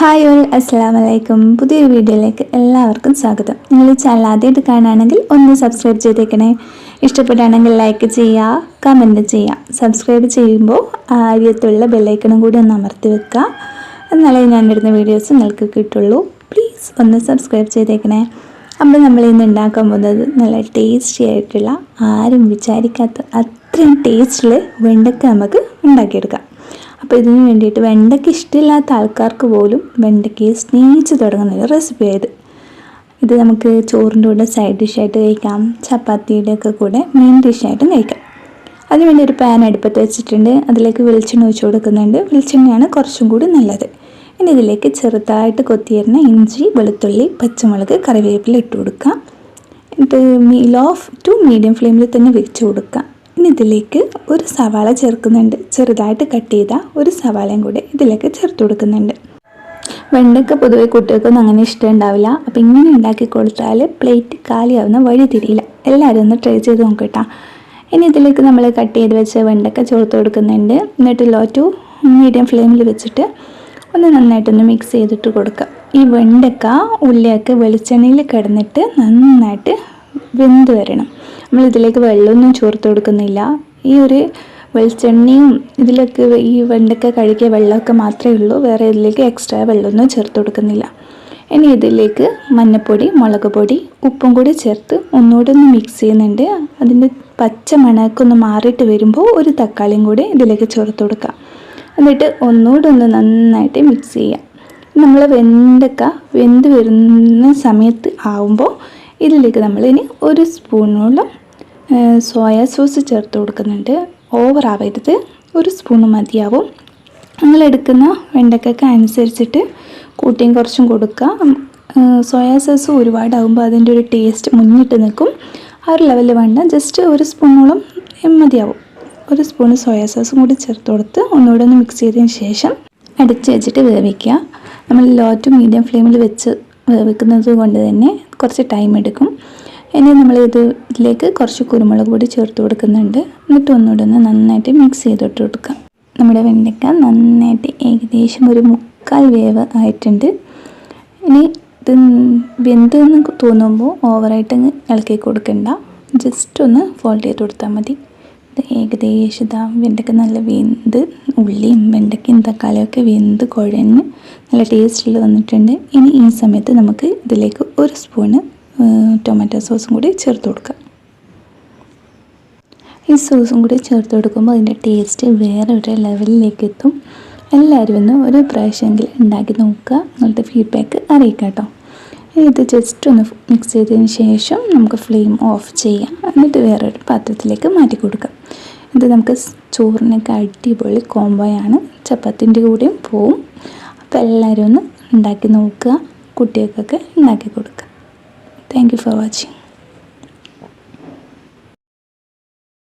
Hi all, അസ്സലാമു അലൈക്കും. പുതിയൊരു വീഡിയോയിലേക്ക് എല്ലാവർക്കും സ്വാഗതം. നിങ്ങൾ ഈ ചാനൽ ആദ്യമായിട്ട് കാണുകയാണെങ്കിൽ ഒന്ന് സബ്സ്ക്രൈബ് ചെയ്തേക്കണേ. ഇഷ്ടപ്പെടുകയാണെങ്കിൽ ലൈക്ക് ചെയ്യുക, കമൻറ്റ് ചെയ്യുക. സബ്സ്ക്രൈബ് ചെയ്യുമ്പോൾ ആദ്യത്തുള്ള ബെല്ലൈക്കണും കൂടി ഒന്ന് അമർത്തി വെക്കുക. എന്നാലേ ഞാനിടുന്ന വീഡിയോസ് നിങ്ങൾക്ക് കിട്ടുള്ളൂ. പ്ലീസ് ഒന്ന് സബ്സ്ക്രൈബ് ചെയ്തേക്കണേ. അപ്പോൾ നമ്മൾ ഇന്ന് ഉണ്ടാക്കാൻ പോകുന്നത് നല്ല ടേസ്റ്റി ആയിട്ടുള്ള, ആരും വിചാരിക്കാത്ത അത്രയും ടേസ്റ്റിൽ വെണ്ടയ്ക്ക നമുക്ക് ഉണ്ടാക്കിയെടുക്കാം. അപ്പോൾ ഇതിന് വേണ്ടിയിട്ട് വെണ്ടയ്ക്ക ഇഷ്ടമില്ലാത്ത ആൾക്കാർക്ക് പോലും വെണ്ടയ്ക്കയെ സ്നേഹിച്ച് തുടങ്ങുന്ന ഒരു റെസിപ്പിയായത്. ഇത് നമുക്ക് ചോറിൻ്റെ കൂടെ സൈഡ് ഡിഷായിട്ട് കഴിക്കാം, ചപ്പാത്തിയുടെ ഒക്കെ കൂടെ മെയിൻ ഡിഷായിട്ടും കഴിക്കാം. അതിനുവേണ്ടി ഒരു പാൻ അടുപ്പത്ത് വെച്ചിട്ടുണ്ട്. അതിലേക്ക് വെളിച്ചെണ്ണ ഒഴിച്ച് കൊടുക്കുന്നുണ്ട്. വെളിച്ചെണ്ണയാണ് കുറച്ചും കൂടി നല്ലത്. ഇനി ഇതിലേക്ക് ചെറുതായിട്ട് കൊത്തിയിരുന്ന ഇഞ്ചി, വെളുത്തുള്ളി, പച്ചമുളക്, കറിവേപ്പില ഇട്ട് കൊടുക്കാം. എന്നിട്ട് ലോ ടു മീഡിയം ഫ്ലെയിമിൽ തന്നെ വെച്ച് കൊടുക്കാം. ഇനി ഇതിലേക്ക് ഒരു സവാള ചേർക്കുന്നുണ്ട്. ചെറുതായിട്ട് കട്ട് ചെയ്ത ഒരു സവാളയും കൂടെ ഇതിലേക്ക് ചേർത്ത് കൊടുക്കുന്നുണ്ട്. വെണ്ടയ്ക്ക പൊതുവെ കുട്ടികൾക്കൊന്നും അങ്ങനെ ഇഷ്ടം ഉണ്ടാവില്ല. അപ്പോൾ ഇങ്ങനെ ഉണ്ടാക്കി കൊടുത്താൽ പ്ലേറ്റ് കാലിയാവുന്ന വഴി തിരിയില്ല. എല്ലാവരും ഒന്ന് ട്രൈ ചെയ്ത് നോക്കട്ടോ. ഇനി ഇതിലേക്ക് നമ്മൾ കട്ട് ചെയ്ത് വെച്ച വെണ്ടയ്ക്ക ചേർത്ത് കൊടുക്കുന്നുണ്ട്. എന്നിട്ട് ലോ ടു മീഡിയം ഫ്ലെയിമിൽ വെച്ചിട്ട് ഒന്ന് നന്നായിട്ടൊന്ന് മിക്സ് ചെയ്തിട്ട് കൊടുക്കുക. ഈ വെണ്ടയ്ക്ക ഉള്ളിയൊക്കെ വെളിച്ചെണ്ണയിൽ കിടന്നിട്ട് നന്നായിട്ട് വെന്ത് വരണം. നമ്മളിതിലേക്ക് വെള്ളമൊന്നും ചേർത്ത് കൊടുക്കുന്നില്ല. ഈ ഒരു വെളിച്ചെണ്ണയും ഇതിലേക്ക് ഈ വെണ്ടയ്ക്ക കഴുകിയ വെള്ളമൊക്കെ മാത്രമേ ഉള്ളൂ. വേറെ ഇതിലേക്ക് എക്സ്ട്രാ വെള്ളമൊന്നും ചേർത്ത് കൊടുക്കുന്നില്ല. ഇനി ഇതിലേക്ക് മഞ്ഞൾപ്പൊടി, മുളക് പൊടി, ഉപ്പും കൂടി ചേർത്ത് ഒന്നുകൂടി ഒന്ന് മിക്സ് ചെയ്യുന്നുണ്ട്. അതിൻ്റെ പച്ച മണമൊക്കെ ഒന്ന് മാറിയിട്ട് വരുമ്പോൾ ഒരു തക്കാളിയും കൂടി ഇതിലേക്ക് ചേർത്ത് കൊടുക്കുക. എന്നിട്ട് ഒന്നുകൂടി ഒന്ന് നന്നായിട്ട് മിക്സ് ചെയ്യാം. നമ്മൾ വെണ്ടയ്ക്ക വെന്ത് വരുന്ന സമയത്ത് ആവുമ്പോൾ ഇതിലേക്ക് നമ്മൾ ഇനി ഒരു സ്പൂണോളം സോയാ സോസ് ചേർത്ത് കൊടുക്കുന്നുണ്ട്. ഓവർ ആവരുത്, ഒരു സ്പൂണ് മതിയാവും. നിങ്ങളെടുക്കുന്ന വെണ്ടയ്ക്കൊക്കെ അനുസരിച്ചിട്ട് കൂട്ടിയും കുറച്ചും കൊടുക്കുക. സോയാ സോസ് ഒരുപാടാകുമ്പോൾ അതിൻ്റെ ഒരു ടേസ്റ്റ് മുന്നിട്ട് നിൽക്കും. ആ ഒരു ലെവലിൽ വേണ്ട, ജസ്റ്റ് ഒരു സ്പൂണോളം മതിയാവും. ഒരു സ്പൂണ് സോയാ സോസും കൂടി ചേർത്ത് കൊടുത്ത് ഒന്നുകൂടെ ഒന്ന് മിക്സ് ചെയ്തതിന് ശേഷം അടിച്ച് വെച്ചിട്ട് വേവിക്കുക. നമ്മൾ ലോ ടു മീഡിയം ഫ്ലെയിമിൽ വെച്ച് വേവിക്കുന്നത് കൊണ്ട് തന്നെ കുറച്ച് ടൈം എടുക്കും. ഇനി നമ്മൾ ഇതിലേക്ക് കുറച്ച് കുരുമുളക് പൊടി ചേർത്ത് കൊടുക്കുന്നുണ്ട്. എന്നിട്ട് ഒന്നുകൂടെ ഒന്ന് നന്നായിട്ട് മിക്സ് ചെയ്തിട്ട് കൊടുക്കാം. നമ്മുടെ വെണ്ടയ്ക്ക നന്നായിട്ട് ഏകദേശം ഒരു 3/4 വേവ് ആയിട്ടുണ്ട്. ഇനി ഇത് വെന്തെന്ന് തോന്നുമ്പോൾ ഓവറായിട്ട് ഇളക്കി കൊടുക്കണ്ട, ജസ്റ്റ് ഒന്ന് ഫോൾഡ് ചെയ്ത് കൊടുത്താൽ മതി. ഇത് ഏകദേശം വെണ്ടയ്ക്ക നല്ല വെന്ത് ഉള്ളിയും വെണ്ടയ്ക്കയും തക്കാളിയൊക്കെ വെന്ത് കുഴഞ്ഞ് നല്ല ടേസ്റ്റിൽ വന്നിട്ടുണ്ട്. ഇനി ഈ സമയത്ത് നമുക്ക് ഇതിലേക്ക് ഒരു സ്പൂണ് ടൊമാറ്റോ സോസും കൂടി ചേർത്ത് കൊടുക്കാം. ഈ സോസും കൂടി ചേർത്ത് കൊടുക്കുമ്പോൾ അതിൻ്റെ ടേസ്റ്റ് വേറെ ഒരു ലെവലിലേക്ക് എത്തും. എല്ലാവരും ഒന്ന് ഒരു പ്രാവശ്യമെങ്കിലും ഉണ്ടാക്കി നോക്കുക. നിങ്ങളുടെ ഫീഡ്ബാക്ക് അറിയിക്കാം കേട്ടോ. ഇത് ജസ്റ്റ് ഒന്ന് മിക്സ് ചെയ്തതിന് ശേഷം നമുക്ക് ഫ്ലെയിം ഓഫ് ചെയ്യാം. എന്നിട്ട് വേറൊരു പാത്രത്തിലേക്ക് മാറ്റി കൊടുക്കാം. ഇത് നമുക്ക് ചോറിനൊക്കെ അടിപൊളി കോംബോയാണ്, ചപ്പാത്തിൻ്റെ കൂടെയും പോവും. അപ്പോൾ എല്ലാവരും ഒന്ന് ഉണ്ടാക്കി നോക്കുക, കുട്ടികൾക്കൊക്കെ ഉണ്ടാക്കി കൊടുക്കുക. Thank you for watching.